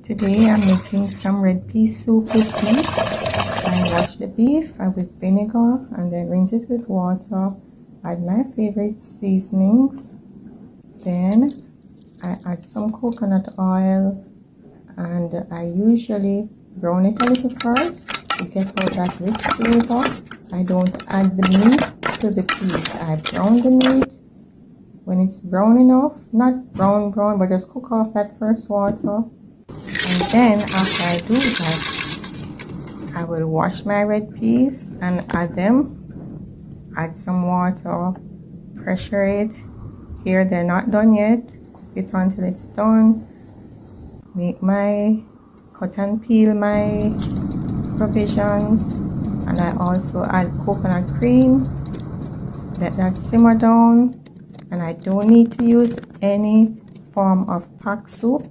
Today I'm making some red pea soup with beef. I wash the beef with vinegar and then rinse it with water. Add my favorite seasonings. Then I add some coconut oil and I usually brown it a little first to get out that rich flavor. I don't add the meat to the peas. I brown the meat. When it's brown enough, not brown, but just cook off that first water. And then after I do that, I will wash my red peas and add them. Add some water, pressure it. Here they're not done yet. Cook it until it's done. Cut and peel my provisions. And I also add coconut cream. Let that simmer down. And I don't need to use any form of pack soup.